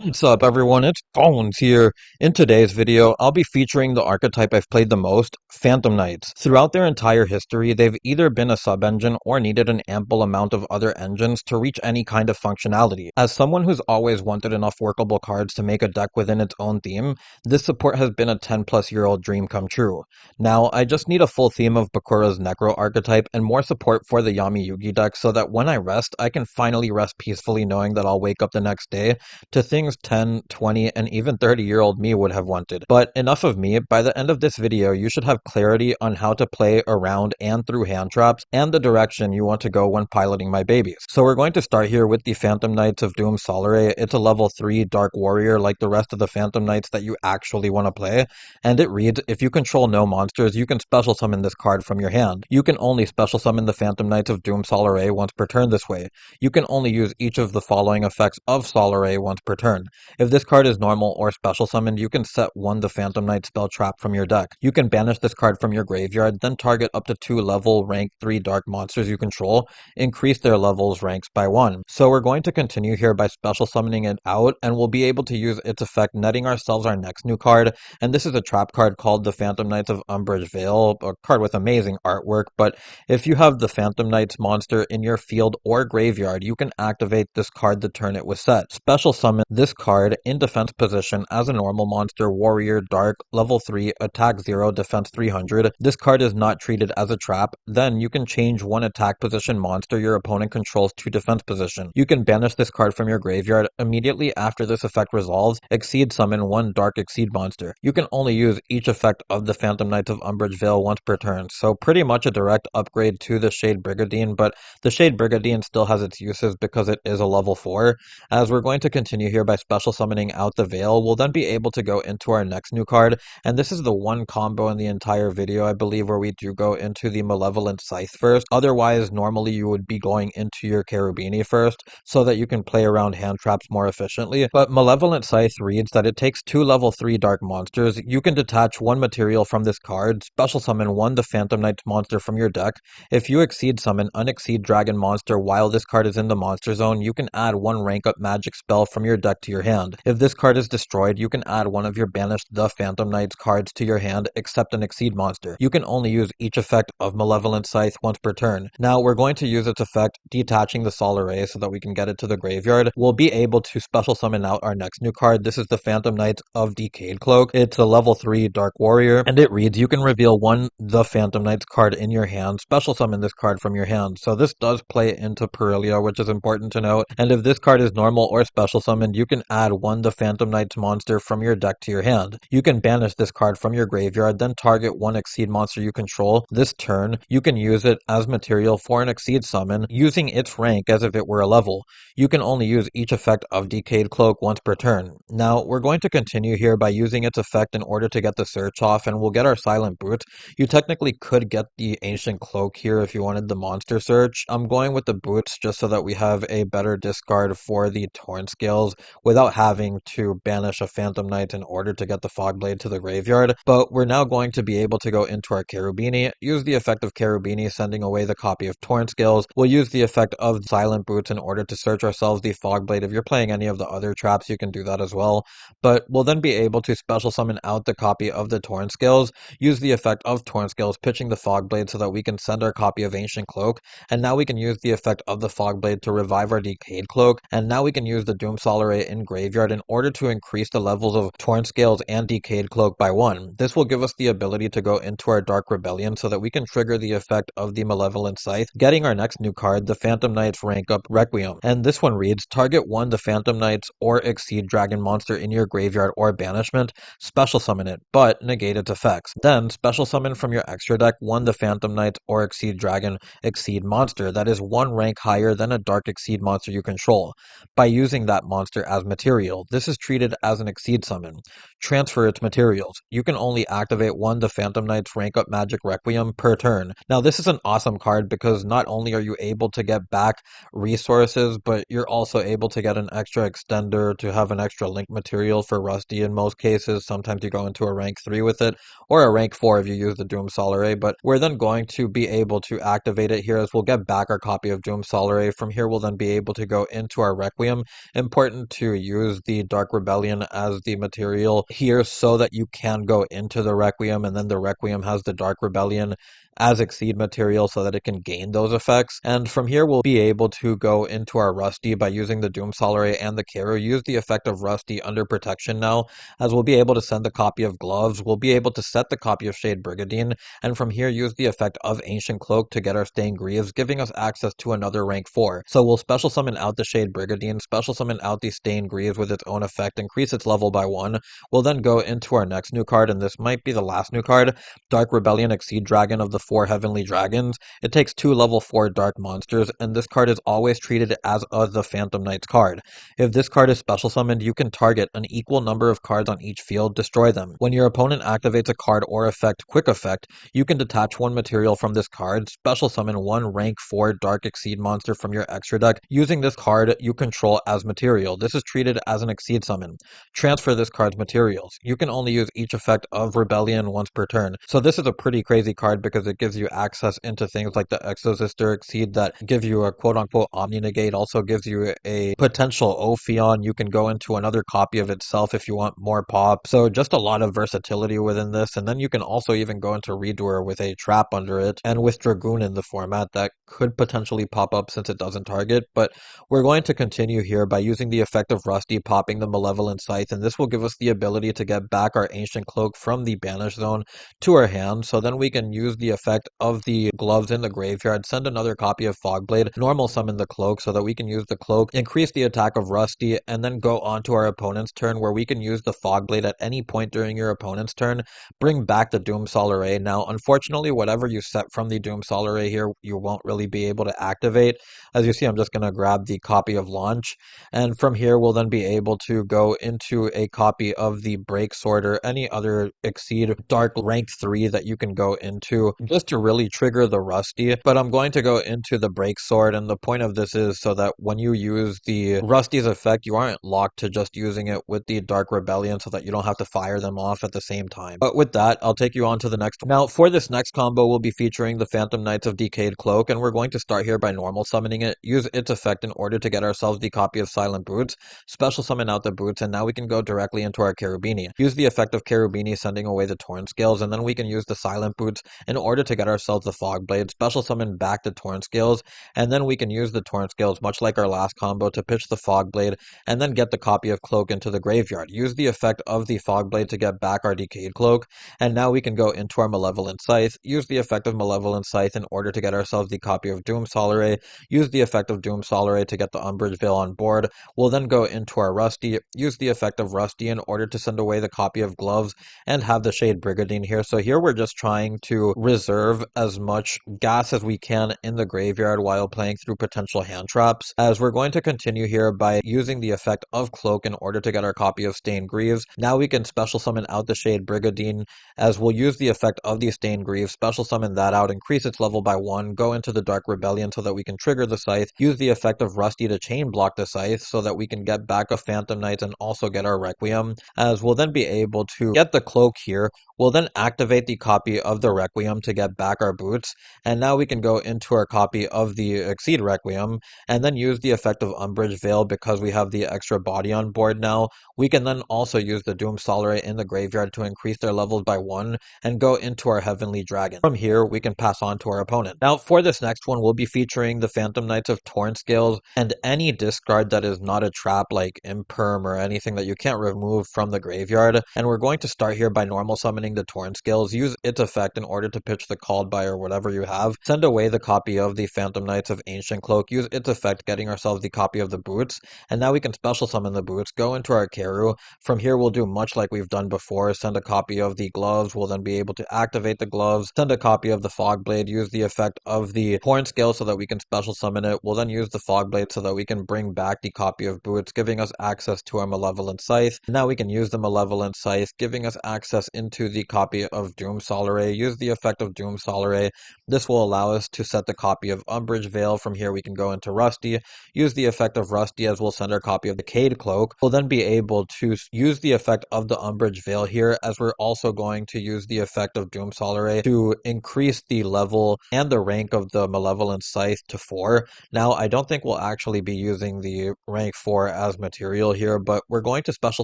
What's up, everyone? It's Bones here. In today's video, I'll be featuring the archetype I've played the most, Phantom Knights. Throughout their entire history, they've either been a sub-engine or needed an ample amount of other engines to reach any kind of functionality. As someone who's always wanted enough workable cards to make a deck within its own theme, this support has been a 10-plus-year-old dream come true. Now, I just need a full theme of Bakura's Necro archetype and more support for the Yami Yugi deck so that when I rest, I can finally rest peacefully knowing that I'll wake up the next day to things 10, 20, and even 30-year-old me would have wanted. But enough of me. By the end of this video, you should have clarity on how to play around and through hand traps and the direction you want to go when piloting my babies. So we're going to start here with the Phantom Knights of Doom Solare. It's a level 3 Dark Warrior like the rest of the Phantom Knights that you actually want to play. And it reads, if you control no monsters, you can special summon this card from your hand. You can only special summon the Phantom Knights of Doom Solare once per turn this way. You can only use each of the following effects of Solare once per turn. If this card is normal or special summoned, you can set one the Phantom Knight spell trap from your deck. You can banish this card from your graveyard, then target up to 2 level rank 3 dark monsters you control, increase their levels ranks by 1. So we're going to continue here by special summoning it out, and we'll be able to use its effect netting ourselves our next new card, and this is a trap card called the Phantom Knights of Umbrage Vale, a card with amazing artwork, but if you have the Phantom Knights monster in your field or graveyard, you can activate this card the turn it was set. Special summon this card in defense position as a normal monster, warrior, dark, level 3, attack 0, defense 300. This card is not treated as a trap. Then you can change one attack position monster your opponent controls to defense position. You can banish this card from your graveyard. Immediately after this effect resolves, exceed summon one dark exceed monster. You can only use each effect of the Phantom Knights of Umbrage Vale once per turn, so pretty much a direct upgrade to the Shade Brigandine, but the Shade Brigandine still has its uses because it is a level 4. As we're going to continue here by special summoning out the Veil, we'll then be able to go into our next new card, and this is the one combo in the entire video, I believe, where we do go into the Malevolent Scythe first. Otherwise, normally you would be going into your Cherubini first, so that you can play around hand traps more efficiently. But Malevolent Scythe reads that it takes 2 level 3 dark monsters. You can detach one material from this card, special summon one the Phantom Knights monster from your deck. If you exceed summon Unexceed Dragon monster while this card is in the monster zone, you can add one rank up magic spell from your deck to your hand. If this card is destroyed, you can add one of your banished the Phantom Knights cards to your hand except an Exceed monster. You can only use each effect of Malevolent Scythe once per turn. Now we're going to use its effect detaching the Solare so that we can get it to the graveyard. We'll be able to special summon out our next new card. This is the Phantom Knights of Decayed Cloak. It's a level 3 Dark Warrior, and it reads, you can reveal one the Phantom Knights card in your hand, special summon this card from your hand. So this does play into Perilia, which is important to note, and if this card is normal or special summoned, you can add one the Phantom Knights monster from your deck to your hand. You can banish this card from your graveyard, then target one Exceed monster you control. This turn, you can use it as material for an Exceed summon, using its rank as if it were a level. You can only use each effect of Decayed Cloak once per turn. Now, we're going to continue here by using its effect in order to get the search off, and we'll get our Silent Boot. You technically could get the Ancient Cloak here if you wanted the monster search. I'm going with the boots just so that we have a better discard for the Torn Scales without having to banish a Phantom Knight in order to get the Fogblade to the graveyard. But we're now going to be able to go into our Cherubini, use the effect of Cherubini sending away the copy of Torn Scales. We'll use the effect of Silent Boots in order to search ourselves the Fogblade. If you're playing any of the other traps, you can do that as well. But we'll then be able to special summon out the copy of the Torn Scales, use the effect of Torn Scales pitching the Fogblade so that we can send our copy of Ancient Cloak, and now we can use the effect of the Fogblade to revive our Decayed Cloak, and now we can use the Doom Solare in graveyard in order to increase the levels of Torn Scales and Decayed Cloak by 1. This will give us the ability to go into our Dark Rebellion so that we can trigger the effect of the Malevolent Scythe, getting our next new card, the Phantom Knights rank up Requiem. And this one reads, target one the Phantom Knights or Exceed Dragon monster in your graveyard or banishment, special summon it, but negate its effects. Then special summon from your extra deck one the Phantom Knights or Exceed Dragon Exceed monster that is one rank higher than a Dark Exceed monster you control, by using that monster as material. This is treated as an Exceed summon. Transfer its materials. You can only activate one the Phantom Knights rank up Magic Requiem per turn. Now this is an awesome card because not only are you able to get back resources, but you're also able to get an extra extender to have an extra link material for Rusty in most cases. Sometimes you go into a rank 3 with it, or a rank 4 if you use the Doom Solare, but we're then going to be able to activate it here as we'll get back our copy of Doom Solare. From here we'll then be able to go into our Requiem. Important to to use the Dark Rebellion as the material here so that you can go into the Requiem, and then the Requiem has the Dark Rebellion as Exceed material so that it can gain those effects. And from here, we'll be able to go into our Rusty by using the Doom Solare and the Kero. Use the effect of Rusty under protection now, as we'll be able to send a copy of Gloves. We'll be able to set the copy of Shade Brigandine, and from here, use the effect of Ancient Cloak to get our Stained Greaves, giving us access to another rank 4. So we'll special summon out the Shade Brigandine, special summon out the Stained Greaves with its own effect, increase its level by 1. We'll then go into our next new card, and this might be the last new card, Dark Rebellion Exceed Dragon of the 4 Heavenly Dragons. It takes 2 level 4 Dark Monsters, and this card is always treated as the Phantom Knights card. If this card is special summoned, you can target an equal number of cards on each field, destroy them. When your opponent activates a card or effect, quick effect, you can detach 1 material from this card, special summon 1 rank 4 Dark Exceed monster from your extra deck. Using this card you control as material. This is treated as an Exceed summon. Transfer this card's materials. You can only use each effect of Rebellion once per turn. So this is a pretty crazy card because it gives you access into things like the Exosister Exceed that give you a quote-unquote Omni Negate, also gives you a potential Ophion. You can go into another copy of itself if you want more pop. So just a lot of versatility within this, and then you can also even go into Redoer with a trap under it, and with Dragoon in the format that could potentially pop up since it doesn't target. But we're going to continue here by using the effect of Rusty, popping the Malevolent Scythe, and this will give us the ability to get back our Ancient Cloak from the Banish Zone to our hand, so then we can use the effect of the Gloves in the graveyard, send another copy of Fogblade, normal summon the Cloak so that we can use the Cloak, increase the attack of Rusty, and then go on to our opponent's turn where we can use the Fogblade at any point during your opponent's turn, bring back the Doom Solare. Now, unfortunately, whatever you set from the Doom Solare here, you won't really be able to activate. As you see, I'm just going to grab the copy of Launch, and from here we'll then be able to go into a copy of the Break Sword or any other Exceed Dark rank 3 that you can go into just to really trigger the Rusty. But I'm going to go into the Break Sword, and the point of this is so that when you use the Rusty's effect, you aren't locked to just using it with the Dark Rebellion so that you don't have to fire them off at the same time. But with that, I'll take you on to the next one. Now, for this next combo, we'll be featuring the Phantom Knights of Decayed Cloak, and we're going to start here by normal summoning it, use its effect in order to get ourselves the copy of Silent Boots, special summon out the Boots, and now we can go directly into our Cherubini. Use the effect of Cherubini, sending away the Torn Scales, and then we can use the Silent Boots in order to get ourselves the Fogblade, special summon back the Torn Scales, and then we can use the Torn Scales, much like our last combo, to pitch the Fogblade, and then get the copy of Cloak into the graveyard. Use the effect of the Fogblade to get back our Decayed Cloak, and now we can go into our Malevolent Scythe, use the effect of Malevolent Scythe in order to get ourselves the copy of Doom Solare, use the effect of Doom Solare to get the Umbrage Veil on board. We'll then go into our Rusty, use the effect of Rusty in order to send away the copy of Gloves, and have the Shade Brigandine here. So here we're just trying to reserve as much gas as we can in the graveyard while playing through potential hand traps, as we're going to continue here by using the effect of Cloak in order to get our copy of Stained Greaves. Now we can special summon out the Shade Brigandine, as we'll use the effect of the Stained Greaves, special summon that out, increase its level by 1, go into the Dark Rebellion so that we can trigger the Scythe, use the effect of Rusty to chain block the Scythe so that we can get back a Phantom Knights and also get our Requiem, as we'll then be able to get the Cloak here. We'll then activate the copy of the Requiem to get back our Boots, and now we can go into our copy of the Exceed Requiem, and then use the effect of Umbrage Veil because we have the extra body on board now. We can then also use the Doom Solare in the graveyard to increase their levels by 1, and go into our Heavenly Dragon. From here, we can pass on to our opponent. Now, for this next one, we'll be featuring the Phantom Knights of Torn Scales, and any discard that is not a trap like Imperm or anything that you can't remove from the graveyard. And we're going to start here by normal summoning the Torn Scales, use its effect in order to pitch the Called By or whatever you have, send away the copy of the Phantom Knights of Ancient Cloak, use its effect getting ourselves the copy of the Boots, and now we can special summon the Boots, go into our Keru. From here we'll do much like we've done before, send a copy of the Gloves, we'll then be able to activate the Gloves, send a copy of the Fogblade, use the effect of the Torn Scale so that we can special summon it, we'll then use the Fogblade so that we can bring back the copy of Boots, giving us access to our Malevolent Scythe. Now we can use the Malevolent Scythe, giving us access into the copy of Doom Solare, use the effect of Doom Solaray. This will allow us to set the copy of Umbrage Veil. From here we can go into Rusty, use the effect of Rusty as we'll send our copy of Decayed Cloak. We'll then be able to use the effect of the Umbrage Veil here, as we're also going to use the effect of Doom Solaray to increase the level and the rank of the Malevolent Scythe to 4. Now, I don't think we'll actually be using the rank 4 as material here, but we're going to special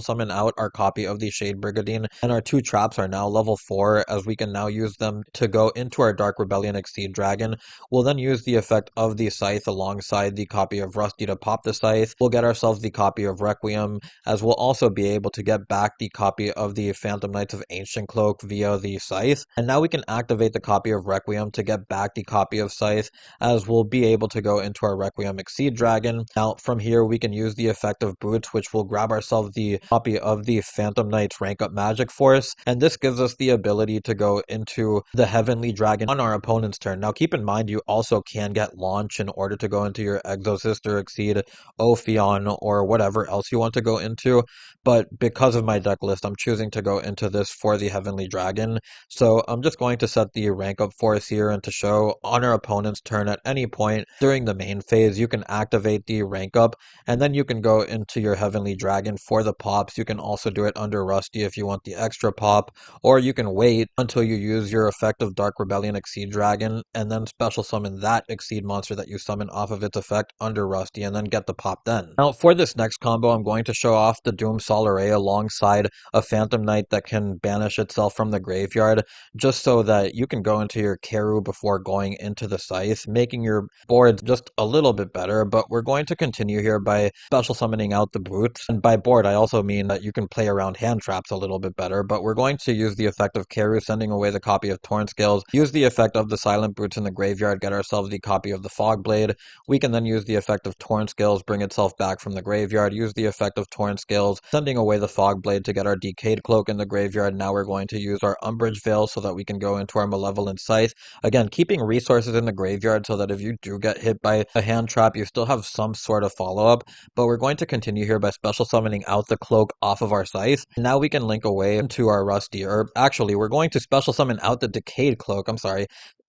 summon out our copy of the Shade Brigandine, and our 2 traps are now level 4, as we can now use them to go into our Dark Rebellion Exceed Dragon. We'll then use the effect of the Scythe alongside the copy of Rusty to pop the Scythe. We'll get ourselves the copy of Requiem, as we'll also be able to get back the copy of the Phantom Knights of Ancient Cloak via the Scythe. And now we can activate the copy of Requiem to get back the copy of Scythe, as we'll be able to go into our Requiem Exceed Dragon. Now, from here, we can use the effect of Boots, which will grab ourselves the copy of the Phantom Knights Rank Up Magic Force, and this gives us the ability to go into the Heavenly Dragon on our opponent's turn. Now, keep in mind, you also can get Launch in order to go into your Exosister Exceed, Ophion, or whatever else you want to go into, but because of my deck list, I'm choosing to go into this for the Heavenly Dragon. So I'm just going to set the rank up force here, and to show on our opponent's turn at any point during the main phase, you can activate the rank up, and then you can go into your Heavenly Dragon for the pops. You can also do it under Rusty if you want the extra pop, or you can wait until you use your effect of Dark Rebellion Exceed Dragon, and then special summon that Exceed monster that you summon off of its effect under Rusty, and then get the pop then. Now, for this next combo, I'm going to show off the Doom Solaray alongside a Phantom Knight that can banish itself from the graveyard, just so that you can go into your Keru before going into the Scythe, making your board just a little bit better. But we're going to continue here by special summoning out the Boots, and by board I also mean that you can play around hand traps a little bit better. But we're going to use the effect of Keru, sending away the copy of Torn Scales, use the effect of the Silent Boots in the graveyard, get ourselves the copy of the Fog Blade. We can then use the effect of Torn Scales, bring itself back from the graveyard, use the effect of Torn Scales, sending away the Fog Blade to get our Decayed Cloak in the graveyard. Now we're going to use our Umbrage Veil so that we can go into our Malevolent Scythe. Again, keeping resources in the graveyard so that if you do get hit by a hand trap, you still have some sort of follow-up. But we're going to continue here by special summoning out the Cloak off of our Scythe. Now we can link away into our Rusty, or actually, we're going to special summon out the Decayed Cloak,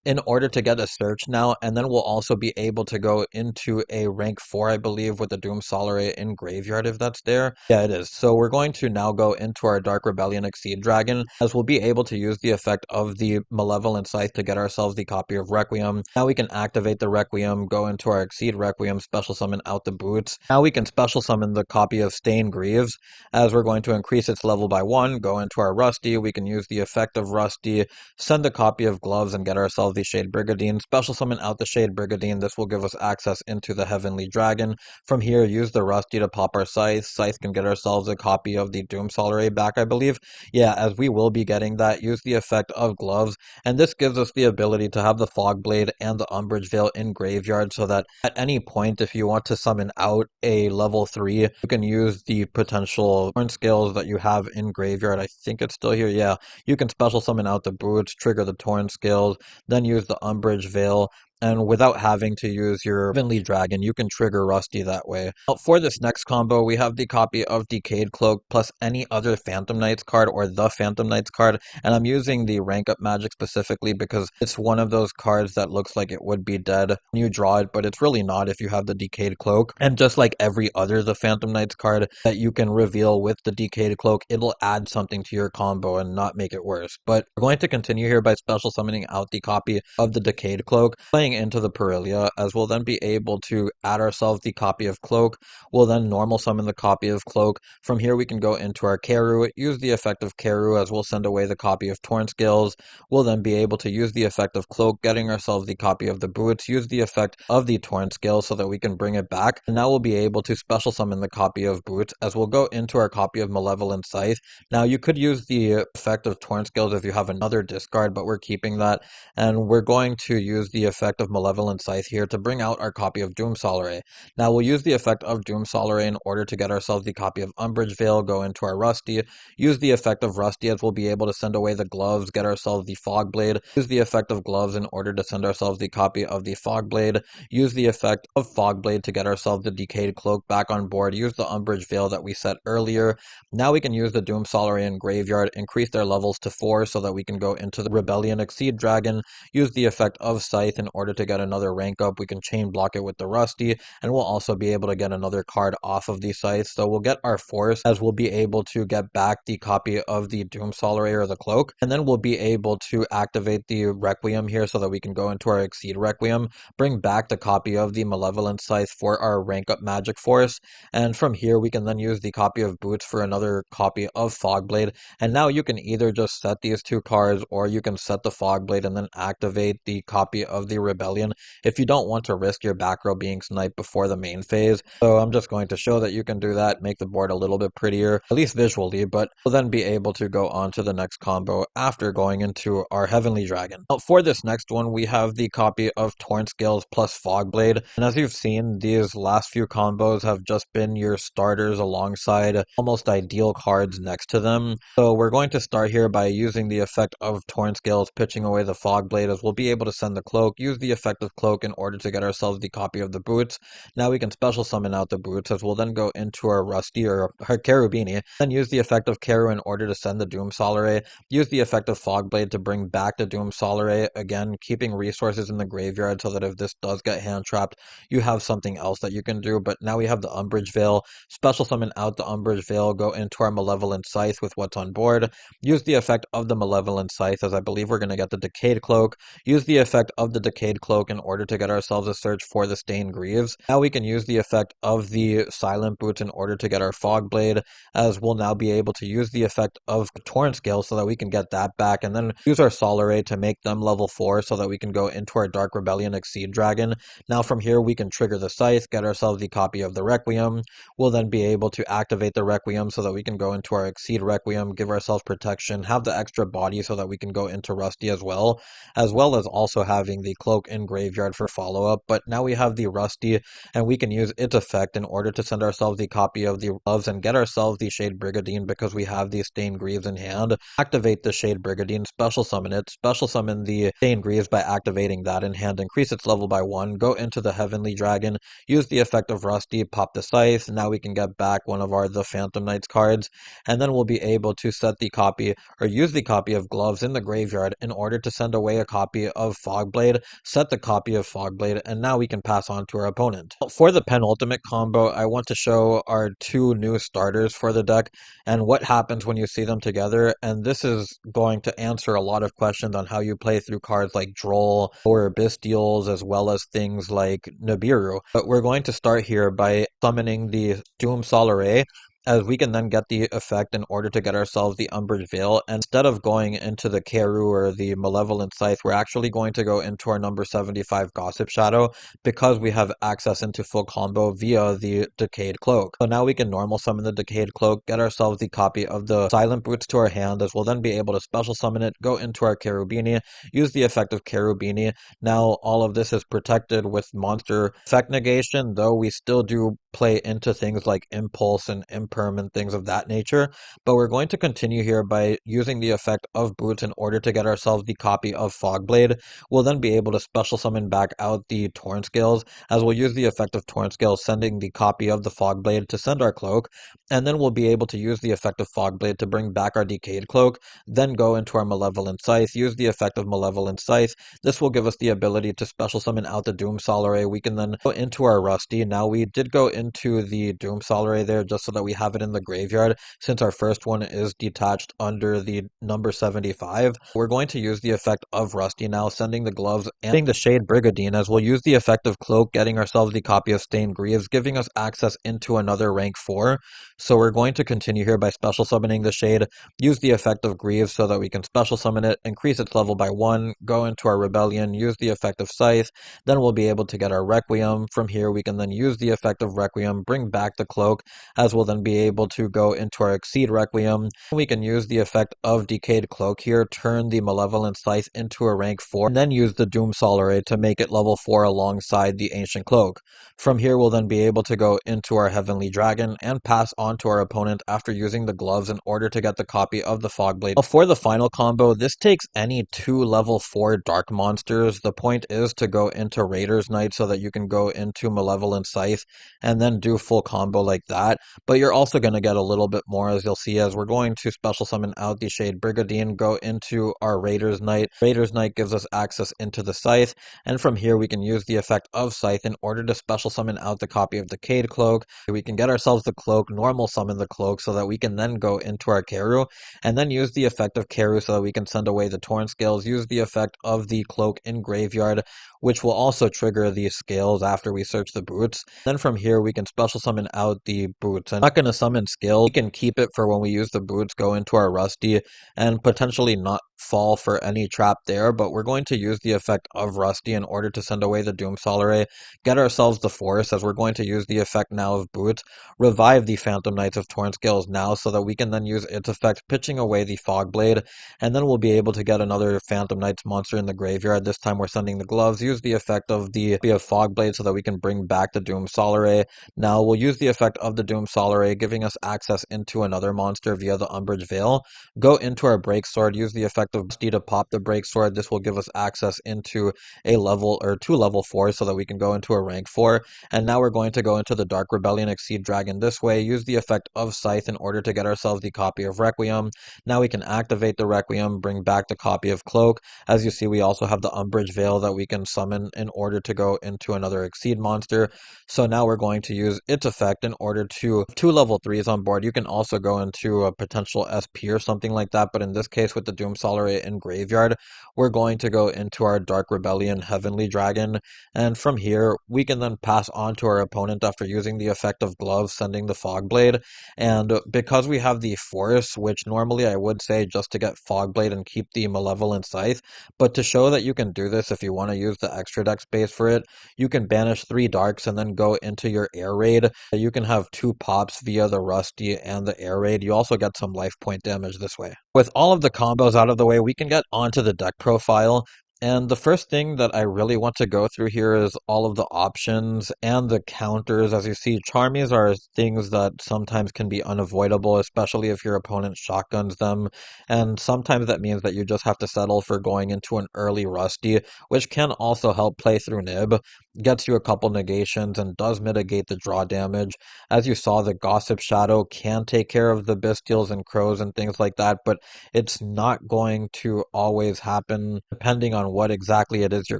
in order to get a search now, and then we'll also be able to go into a rank 4, I believe, with the Doom Solaray in graveyard, if that's there. Yeah, it is. So we're going to now go into our Dark Rebellion Exceed Dragon, as we'll be able to use the effect of the Malevolent Scythe to get ourselves the copy of Requiem. Now we can activate the Requiem, go into our Exceed Requiem, special summon out the Boots. Now we can special summon the copy of Stain Greaves, as we're going to increase its level by 1, go into our Rusty. We can use the effect of Rusty, send a copy of Gloves, and get ourselves the Shade Brigandine, special summon out the Shade Brigandine. This will give us access into the Heavenly Dragon. From here, use the Rusty to pop our Scythe. Scythe can get ourselves a copy of the Doom Solaray back, I believe. Yeah, as we will be getting that, use the effect of Gloves, and this gives us the ability to have the Fog Blade and the Umbrage Veil in graveyard, so that at any point, if you want to summon out a level 3, you can use the potential Torn Scales that you have in graveyard. I think it's still here. Yeah, you can special summon out the Boots, trigger the Torn Scales, then use the Umbrage Veil, and without having to use your Heavenly Dragon, you can trigger Rusty that way. Now, for this next combo, we have the copy of Decayed Cloak plus any other Phantom Knights card or the Phantom Knights card, and I'm using the Rank Up Magic specifically because it's one of those cards that looks like it would be dead when you draw it, but it's really not if you have the Decayed Cloak. And just like every other the Phantom Knights card that you can reveal with the Decayed Cloak, it'll add something to your combo and not make it worse. But we're going to continue here by special summoning out the copy of the Decayed Cloak, playing into the Perilia, as we'll then be able to add ourselves the copy of Cloak. We'll then normal summon the copy of Cloak. From here we can go into our Keru, use the effect of Keru, as we'll send away the copy of Torn Scales. We'll then be able to use the effect of Cloak, getting ourselves the copy of the Boots, use the effect of the Torn Scales so that we can bring it back. And now we'll be able to special summon the copy of Boots, as we'll go into our copy of Malevolent Scythe. Now you could use the effect of Torn Scales if you have another discard, but we're keeping that, and we're going to use the effect effect of Malevolent Scythe here to bring out our copy of Doomsolaray. Now we'll use the effect of Doomsolaray in order to get ourselves the copy of Umbrage Veil, go into our Rusty, use the effect of Rusty as we'll be able to send away the gloves, get ourselves the Fogblade, use the effect of gloves in order to send ourselves the copy of the Fogblade, use the effect of Fogblade to get ourselves the Decayed Cloak back on board, use the Umbrage Veil that we set earlier. Now we can use the Doomsolaray in Graveyard, increase their levels to 4 so that we can go into the Rebellion Exceed Dragon, use the effect of Scythe in order to get another rank up. We can chain block it with the Rusty, and we'll also be able to get another card off of the Scythe. So we'll get our Force, as we'll be able to get back the copy of the Doomsolaray or the Cloak, and then we'll be able to activate the Requiem here so that we can go into our Exceed Requiem, bring back the copy of the Malevolent Scythe for our rank up Magic Force, and from here we can then use the copy of Boots for another copy of Fogblade. And now you can either just set these two cards, or you can set the Fogblade and then activate the copy of the Rebellion if you don't want to risk your back row being sniped before the main phase. So I'm just going to show that you can do that, make the board a little bit prettier, at least visually, but we'll then be able to go on to the next combo after going into our Heavenly Dragon. Now, for this next one, we have the copy of Torn Scales plus Fogblade, and as you've seen, these last few combos have just been your starters alongside almost ideal cards next to them. So we're going to start here by using the effect of Torn Scales, pitching away the Fogblade, as we'll be able to send the Cloak, use the effect of Cloak in order to get ourselves the copy of the Boots. Now we can special summon out the Boots, as we'll then go into our Rusty or our Cherubini, then use the effect of Keru in order to send the Doomsolaray, use the effect of Fogblade to bring back the Doomsolaray, again keeping resources in the graveyard so that if this does get hand trapped, you have something else that you can do. But now we have the Umbrage Veil, special summon out the Umbrage Veil, go into our Malevolent Scythe with what's on board, use the effect of the Malevolent Scythe, as I believe we're going to get the Decayed Cloak, use the effect of the Decayed Cloak in order to get ourselves a search for the Stained Greaves. Now we can use the effect of the Silent Boots in order to get our Fogblade, as we'll now be able to use the effect of Torn Scale so that we can get that back, and then use our Solaray to make them level 4 so that we can go into our Dark Rebellion Exceed Dragon. Now from here we can trigger the Scythe, get ourselves the copy of the Requiem. We'll then be able to activate the Requiem so that we can go into our Exceed Requiem, give ourselves protection, have the extra body so that we can go into Rusty as well as also having the Cloak in Graveyard for follow-up. But now we have the Rusty, and we can use its effect in order to send ourselves the copy of the Gloves and get ourselves the Shade Brigandine because we have the Stained Greaves in hand. Activate the Shade Brigandine, special summon it, special summon the Stained Greaves by activating that in hand, increase its level by 1, go into the Heavenly Dragon, use the effect of Rusty, pop the Scythe. Now we can get back one of the Phantom Knights cards, and then we'll be able to set the copy or use the copy of Gloves in the graveyard in order to send away a copy of Fogblade, set the copy of Fogblade, and now we can pass on to our opponent. For the penultimate combo, I want to show our two new starters for the deck and what happens when you see them together, and this is going to answer a lot of questions on how you play through cards like Droll or Bestials, as well as things like Nibiru. But we're going to start here by summoning the Doomsolaray, as we can then get the effect in order to get ourselves the Umbrage Veil. And instead of going into the Keru or the Malevolent Scythe, we're actually going to go into our number 75 Gossip Shadow because we have access into full combo via the Decayed Cloak. So now we can normal summon the Decayed Cloak, get ourselves the copy of the Silent Boots to our hand, as we'll then be able to special summon it, go into our Cherubini, use the effect of Cherubini. Now all of this is protected with monster effect negation, though we still do play into things like Impulse and Imperm and things of that nature. But we're going to continue here by using the effect of Boots in order to get ourselves the copy of Fogblade. We'll then be able to special summon back out the Torn Scales, as we'll use the effect of Torn Scales, sending the copy of the Fogblade to send our Cloak, and then we'll be able to use the effect of Fogblade to bring back our Decayed Cloak, then go into our Malevolent Scythe, use the effect of Malevolent Scythe. This will give us the ability to special summon out the Doomsolaray. We can then go into our Rusty. Now we did go into the Doomsolaray there just so that we have it in the graveyard, since our first one is detached under the number 75. We're going to use the effect of Rusty now, sending the Gloves and the Shade Brigandine, as we'll use the effect of Cloak, getting ourselves the copy of Stained Greaves, giving us access into another rank 4. So we're going to continue here by special summoning the Shade, use the effect of Greaves so that we can special summon it, increase its level by 1, go into our Rebellion, use the effect of Scythe, then we'll be able to get our Requiem. From here we can then use the effect of Requiem, bring back the Cloak, as we'll then be able to go into our Exceed Requiem. We can use the effect of Decayed Cloak here, turn the Malevolent Scythe into a rank 4, and then use the Doom Solarate to make it level 4 alongside the Ancient Cloak. From here, we'll then be able to go into our Heavenly Dragon and pass on to our opponent after using the gloves in order to get the copy of the Fogblade. For the final combo, this takes any 2 level 4 Dark monsters. The point is to go into Raider's Knight so that you can go into Malevolent Scythe and then do full combo like that. But you're also going to get a little bit more, as you'll see, as we're going to special summon out the Shade Brigandine, go into our Raider's Knight. Raider's Knight gives us access into the Scythe, and from here we can use the effect of Scythe in order to special summon out the copy of Decayed Cloak. We can get ourselves the Cloak, normal summon the Cloak so that we can then go into our Keru, and then use the effect of Keru so that we can send away the Torn Scales, use the effect of the Cloak in Graveyard, which will also trigger the Scales after we search the boots. Then from here we can special summon out the boots. I'm not going to summon Scales. We can keep it for when we use the boots, go into our Rusty, and potentially not fall for any trap there, but we're going to use the effect of Rusty in order to send away the Doom Solarate, get ourselves the Force, as we're going to use the effect now of Boots, revive the Phantom Knights of Torn Scales now so that we can then use its effect, pitching away the Fogblade, and then we'll be able to get another Phantom Knights monster in the graveyard. This time we're sending the gloves, use the effect of the Fogblade so that we can bring back the Doom Solarate. Now we'll use the effect of the Doom Solarate, giving us access into another monster via the Umbrage Veil, go into our Break Sword, use the effect of Rusty to pop the Break Sword. This will give us access into a level or 2 level 4 so that we can go into a rank 4. And now we're going to go into the Dark Rebellion Exceed Dragon this way, use the effect of Scythe in order to get ourselves the copy of Requiem. Now we can activate the Requiem, bring back the copy of Cloak. As you see, we also have the Umbrage Veil that we can summon in order to go into another Exceed monster. So now we're going to use its effect in order to 2 level 3s on board. You can also go into a potential SP or something like that, but in this case with the Doom Solarate in Graveyard, we're going to go into our Dark Rebellion Heavenly Dragon, and from here we can then pass on to our opponent after using the effect of Gloves, sending the Fogblade. And because we have the Force, which normally I would say just to get Fogblade and keep the Malevolent Scythe, but to show that you can do this if you want to use the extra deck space for it, you can banish 3 Darks and then go into your Air Raid. You can have 2 pops via the Rusty and the Air Raid. You also get some life point damage this way. With all of the combos out of the way, we can get onto the deck profile. And the first thing that I really want to go through here is all of the options and the counters. As you see, Charmies are things that sometimes can be unavoidable, especially if your opponent shotguns them. And sometimes that means that you just have to settle for going into an early Rusty, which can also help play through Nib. Gets you a couple negations and does mitigate the draw damage. As you saw, the Gossip Shadow can take care of the Bestials and Crows and things like that, but it's not going to always happen depending on what exactly it is you're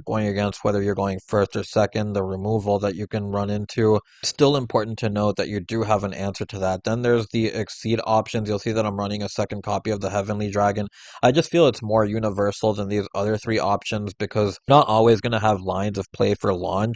going against, whether you're going first or second, the removal that you can run into. It's still important to note that you do have an answer to that. Then there's the Exceed options. You'll see that I'm running a second copy of the Heavenly Dragon. I just feel it's more universal than these other 3 options because not always going to have lines of play for launch.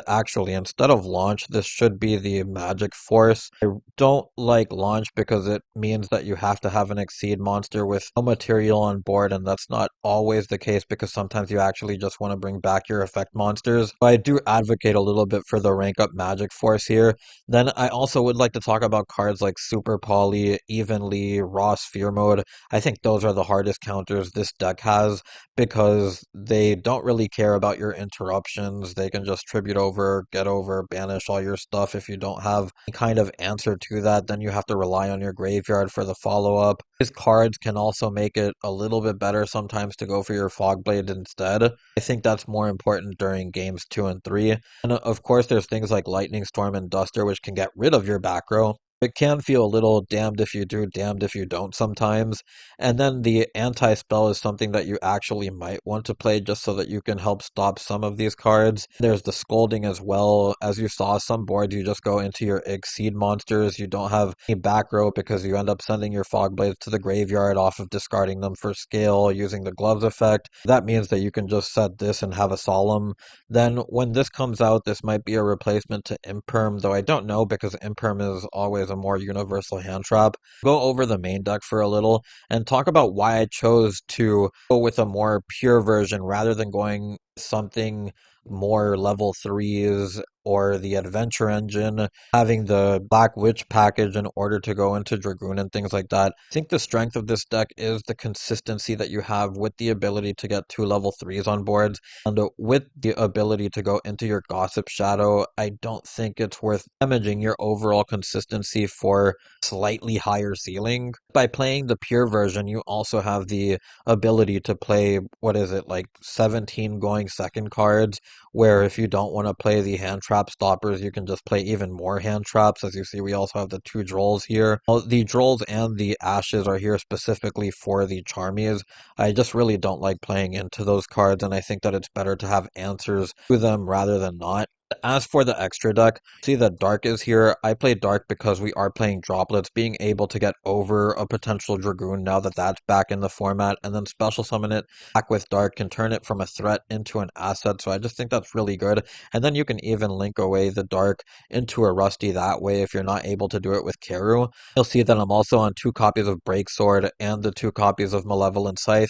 Actually, instead of launch, this should be the Magic Force. I don't like launch because it means that you have to have an Exceed monster with no material on board, and that's not always the case because sometimes you actually just want to bring back your effect monsters. But I do advocate a little bit for the rank up Magic Force here. Then I also would like to talk about cards like Super Poly, Evenly, Raw Sphere Mode. I think those are the hardest counters this deck has because they don't really care about your interruptions. They can just tribute over, get over, banish all your stuff. If you don't have any kind of answer to that, then you have to rely on your graveyard for the follow-up. These cards can also make it a little bit better sometimes to go for your Fogblade instead. I think that's more important during games 2 and 3. And of course, there's things like Lightning Storm and Duster, which can get rid of your back row. It can feel a little damned if you do, damned if you don't sometimes. And then the anti-spell is something that you actually might want to play just so that you can help stop some of these cards. There's the Scolding as well. As you saw, some boards you just go into your Exceed monsters. You don't have any back row because you end up sending your Fogblades to the graveyard off of discarding them for scale using the Gloves effect. That means that you can just set this and have a Solemn. Then when this comes out, this might be a replacement to Imperm, though I don't know because Imperm is always a more universal hand trap. Go over the main deck for a little and talk about why I chose to go with a more pure version rather than going something more level threes or the adventure engine, having the Black Witch package in order to go into Dragoon and things like that. I think the strength of this deck is the consistency that you have with the ability to get two level threes on boards. And with the ability to go into your Gossip Shadow, I don't think it's worth damaging your overall consistency for slightly higher ceiling. By playing the pure version, you also have the ability to play, what is it, like 17 going second cards, where if you don't want to play the hand trap stoppers, you can just play even more hand traps. As you see, we also have the two Drolls here. Well, the Drolls and the Ashes are here specifically for the Charmies. I just really don't like playing into those cards, and I think that it's better to have answers to them rather than not. As for the extra deck, see that Dark is here. I play Dark because we are playing Droplets, being able to get over a potential Dragoon now that that's back in the format, and then special summon it back with Dark can turn it from a threat into an asset, so I just think that's really good. And then you can even link away the Dark into a Rusty that way if you're not able to do it with Keru. You'll see that I'm also on 2 copies of Breaksword and the 2 copies of Malevolent Scythe.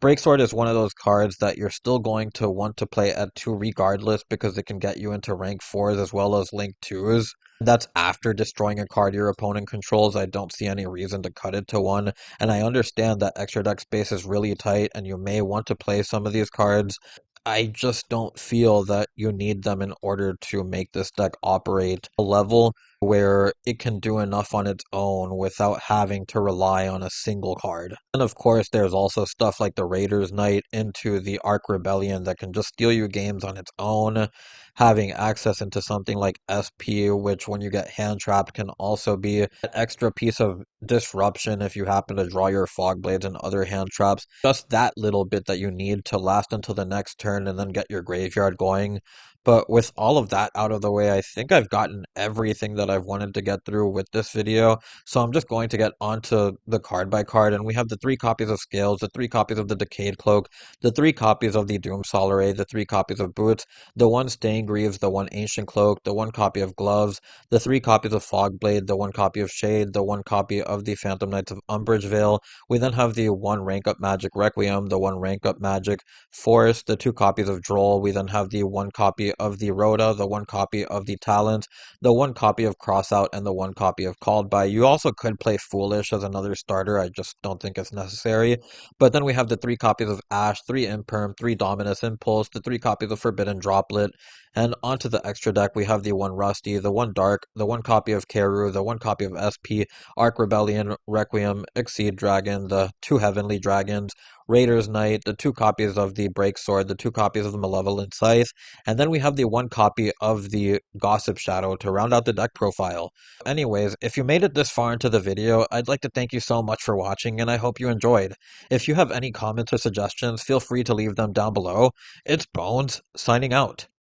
Breaksword is one of those cards that you're still going to want to play at 2 regardless because it can get you into rank 4s as well as link 2s. That's after destroying a card your opponent controls. I don't see any reason to cut it to 1. And I understand that extra deck space is really tight and you may want to play some of these cards. I just don't feel that you need them in order to make this deck operate a level where it can do enough on its own without having to rely on a single card. And of course, there's also stuff like the Raiders Knight into the Ark Rebellion that can just steal you games on its own. Having access into something like SP, which when you get hand trapped can also be an extra piece of disruption if you happen to draw your Fog Blades and other hand traps. Just that little bit that you need to last until the next turn and then get your graveyard going. But with all of that out of the way, I think I've gotten everything that I've wanted to get through with this video. So I'm just going to get onto the card by card. And we have the 3 copies of Scales, the 3 copies of the Decayed Cloak, the 3 copies of the Doom Solaré, the 3 copies of Boots, the 1 Staying Greaves, the 1 Ancient Cloak, the 1 copy of Gloves, the 3 copies of Fogblade, the 1 copy of Shade, the 1 copy of the Phantom Knights of Umbrage Vale. We then have the 1 Rank Up Magic Requiem, the 1 Rank Up Magic Forest, the 2 copies of Droll. We then have the 1 copy of the Rhoda, the 1 copy of the Talent, the 1 copy of Crossout, and the 1 copy of Called By. You also could play Foolish as another starter. I just don't think it's necessary. But then we have the 3 copies of Ash, 3 Imperm, 3 Dominus Impulse, the 3 copies of Forbidden Droplet, and onto the extra deck we have the 1 Rusty, the 1 Dark, the 1 copy of Keru, the 1 copy of SP, Ark Rebellion, Requiem, Exceed Dragon, the 2 Heavenly Dragons, Raiders Knight, the 2 copies of the Breaksword, the 2 copies of the Malevolent Scythe, and then we have the 1 copy of the Gossip Shadow to round out the deck profile. Anyways, if you made it this far into the video, I'd like to thank you so much for watching and I hope you enjoyed. If you have any comments or suggestions, feel free to leave them down below. It's Bones, signing out.